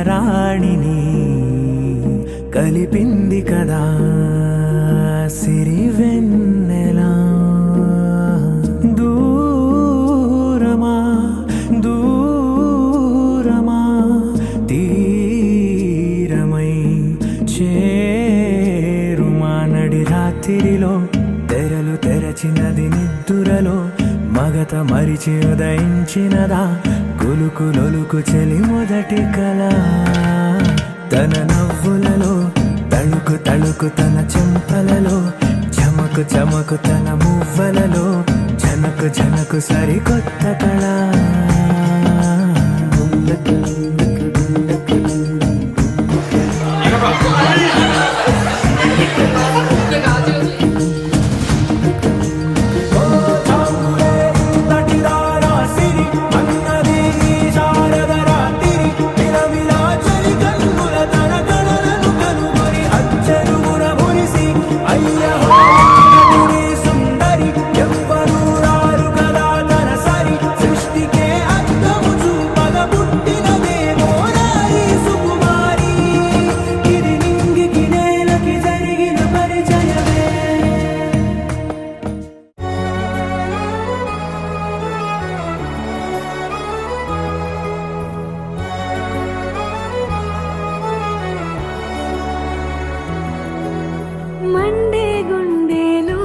రాణిని కలిపింది కదా సిరివెన్నెలా దూరమా దూరమా తీరమై చేరుమా నడి రాత్రిలో తెరలు తెరచినది నిద్దురలో మగత మరిచి ఉదయించినదా కులుకు లొలుకు చెలి మొదటి కళ తన నవ్వులలో తళుకు తళుకు తన చెంపలలో చమకు చమకు తన మువ్వలలో జనకు జనకు సరికొత్త కళ మండే గుండెలో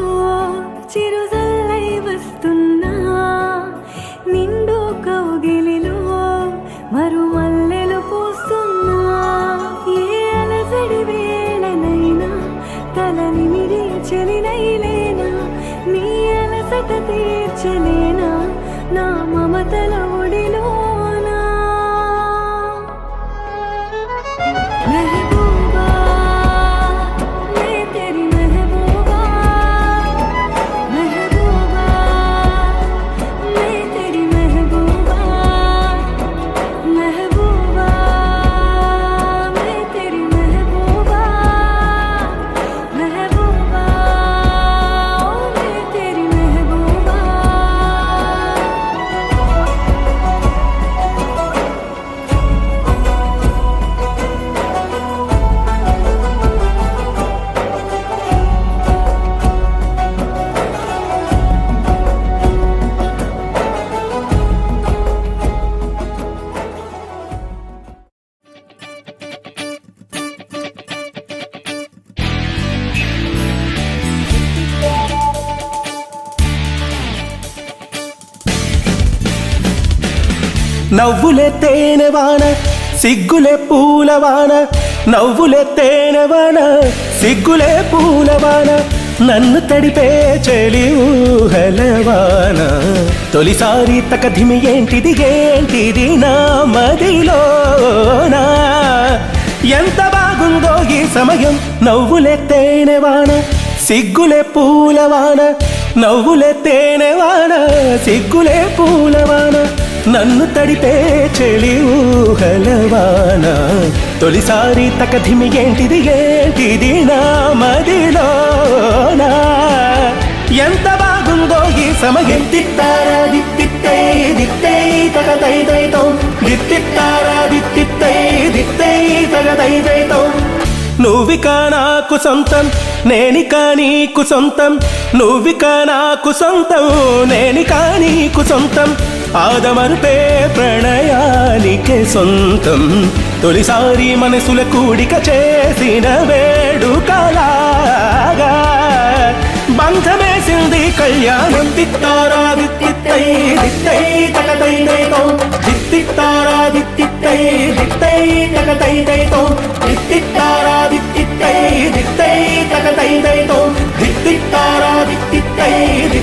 చిరుజల్లై వస్తున్నా నిండు కౌగిలిలో మరుమల్లెలు పూస్తున్నా ఏ అలసడి వేళనైనా తలనిమిరి చెలినైలేనా నీ అలసట తీర్చలేనా నా మమతల ఒడిలోనా నవ్వులే తేనెవాన సిగ్గులే పూలవాన నవ్వులే తేనెవాన సిగ్గులే పూలవాన నన్ను తడిపే చెలి ఊహలవాన తొలిసారి తకధిమి ఏంటిది ఏంటిది నా మదిలోనా ఎంత బాగుందో ఈ సమయం నవ్వులే తేనెవాన సిగ్గులే పూలవాన నవ్వులే తేనెవాన సిగ్గులే పూలవాన నన్ను తడిపే చెలి ఊహలవాన తొలిసారి తకధిమి ఏంటిది ఏంటిది నా మదిలోనా ఎంత బాగుందో ఈ సమయం తిత్తారా దిత్తిత్తై దిత్తై తగదైదైతో దిత్తిత్తారా దిత్తిత్తై దిత్తై తగదైదైతో నువ్విక నాకు సొంతం నేనిక నీకు సొంతం నువ్విక నాకు సొంతం నేనిక నీకు సొంతం ఆదమరుపే ప్రణయానికే సొంతం తొలిసారి మనసుల కూడిక చేసిన వేడుకలాగా బంధమేసింది కళ్యాణం తిత్తారా దిత్తిత్తై దిత్తై తగదైదైతో దిత్తిత్తారా దిత్తిత్తై దిత్తై తగదైదైతో దిత్తిత్తారా దిత్తిత్తై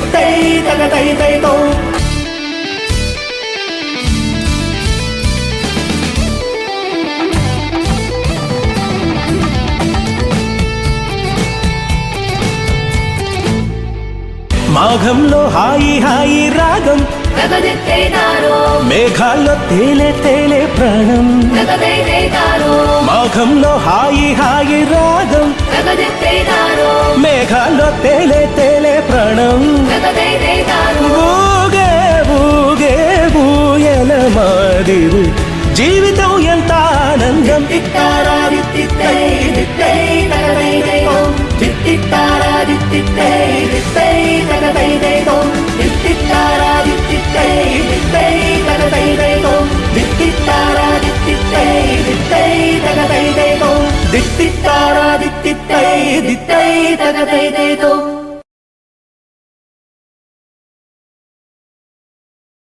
దిత్తై తగదై దైతో మాఘంలో హాయి హాయి రాగం మేఘాల్లో తేలే తేలే ప్రాణం మాఘంలో హాయి హాయి రాగం మేఘాల్లో తేలే తేలే ప్రాణం ఊగే ఊగే ఊయల మాదిరు జీవితం ఎంత ఆనందం తిట్టారాది తిత్తై తిత్తై తగదై దైతో తిట్టారాది తిత్తై తిత్తై తగదై దైతో తిట్టారాది తిత్తై తిత్తై తగదై దైతో తిట్టారాది తిత్తై తిత్తై తగదై దైతో తిట్టారాది తిత్తై తిత్తై తగదై దైతో